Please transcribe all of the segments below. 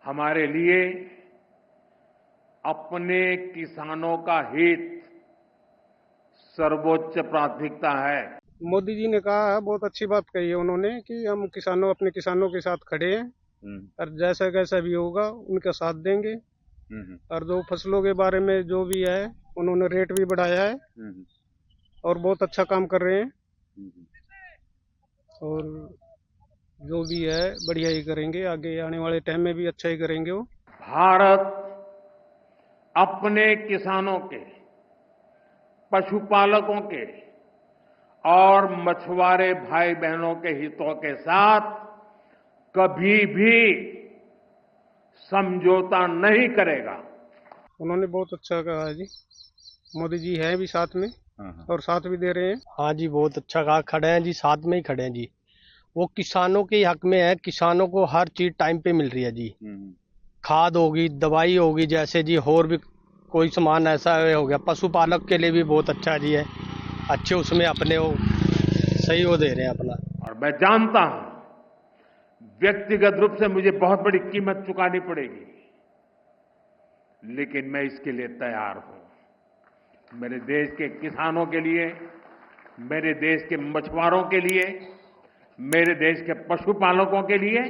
हमारे लिए अपने किसानों का हित सर्वोच्च प्राथमिकता है। मोदी जी ने कहा है, बहुत अच्छी बात कही है उन्होंने कि हम अपने किसानों के साथ खड़े हैं और जैसा कैसा भी होगा उनका साथ देंगे। और जो फसलों के बारे में जो भी है उन्होंने रेट भी बढ़ाया है और बहुत अच्छा काम कर रहे हैं और जो भी है बढ़िया ही करेंगे, आगे आने वाले टाइम में भी अच्छा ही करेंगे वो। भारत अपने किसानों के, पशुपालकों के और मछुआरे भाई बहनों के हितों के साथ कभी भी समझौता नहीं करेगा। उन्होंने बहुत अच्छा कहा जी, मोदी जी हैं भी साथ में और साथ भी दे रहे हैं। हाँ जी, बहुत अच्छा कहा, खड़े हैं जी, साथ में ही खड़े हैं जी। वो किसानों के हक में है, किसानों को हर चीज टाइम पे मिल रही है जी। खाद होगी, दवाई होगी, जैसे जी और भी कोई सामान ऐसा हो गया, पशुपालक के लिए भी बहुत अच्छा जी है, अच्छे उसमें अपने वो सही वो दे रहे हैं अपना। और मैं जानता हूं व्यक्तिगत रूप से मुझे बहुत बड़ी कीमत चुकानी पड़ेगी, लेकिन मैं इसके लिए तैयार हूं। मेरे देश के किसानों के लिए, मेरे देश के मछुआरों के लिए, मेरे देश के पशुपालकों के लिए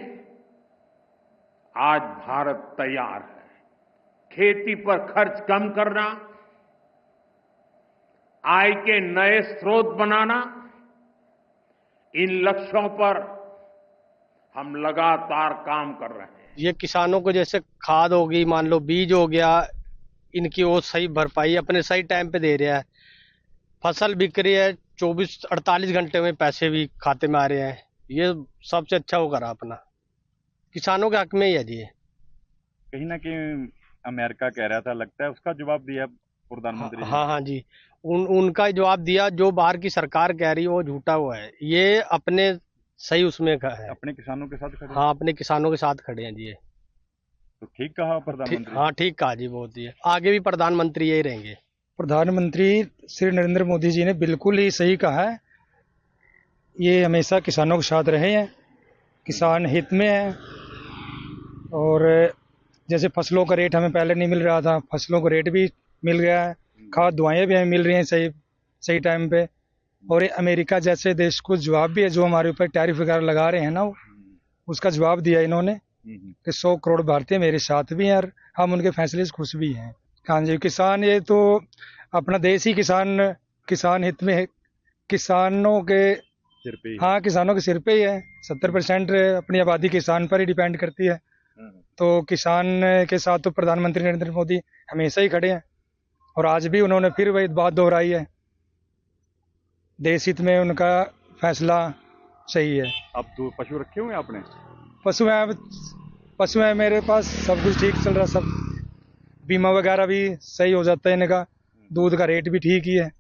आज भारत तैयार है। खेती पर खर्च कम करना, आय के नए स्रोत बनाना, इन लक्ष्यों पर हम लगातार काम कर रहे हैं। ये किसानों को जैसे खाद होगी, मान लो बीज हो गया, इनकी वो सही भरपाई अपने सही टाइम पे दे रहा है। फसल बिक रही है, 24-48 घंटे में पैसे भी खाते में आ रहे हैं। ये सबसे अच्छा वो करा अपना, किसानों के हक में ही है जी। कहीं ना कहीं अमेरिका कह रहा था, लगता है उसका जवाब दिया प्रधानमंत्री जी ने। हाँ हाँ जी, उनका जवाब दिया, जो बाहर की सरकार कह रही है वो झूठा हुआ है, ये अपने सही उसमें का है। अपने किसानों के साथ खड़े हैं। हाँ, अपने किसानों के साथ खड़े हैं जी। तो ठीक कहा प्रधानमंत्री। हाँ ठीक कहा जी, बहुत ही आगे भी प्रधानमंत्री यही रहेंगे। प्रधानमंत्री श्री नरेंद्र मोदी जी ने बिल्कुल ही सही कहा है, ये हमेशा किसानों के साथ रहे हैं, किसान हित में है। और जैसे फसलों का रेट हमें पहले नहीं मिल रहा था, फसलों को रेट भी मिल गया है, खाद दवाएं भी हमें मिल रही हैं सही टाइम पे। और ये अमेरिका जैसे देश को जवाब भी है, जो हमारे ऊपर टैरिफ वगैरह लगा रहे हैं ना, उसका जवाब दिया इन्होंने कि 100 करोड़ भारतीय मेरे साथ भी हैं और हम उनके फैसले से खुश भी हैं। हाँ जी, किसान ये तो अपना देश ही किसान हित में है, किसानों के सिर पे ही। हाँ, किसानों के सिर पे ही है। 70% अपनी आबादी किसान पर ही डिपेंड करती है। तो किसान के साथ तो प्रधानमंत्री नरेंद्र मोदी हमेशा ही खड़े हैं और आज भी उन्होंने फिर वही बात दोहराई है, देश हित में उनका फैसला सही है। अब तो पशु रखे हुए हैं आपने? पशु है मेरे पास, सब कुछ ठीक चल रहा, सब बीमा वगैरह भी सही हो जाता है इनका, दूध का रेट भी ठीक ही है।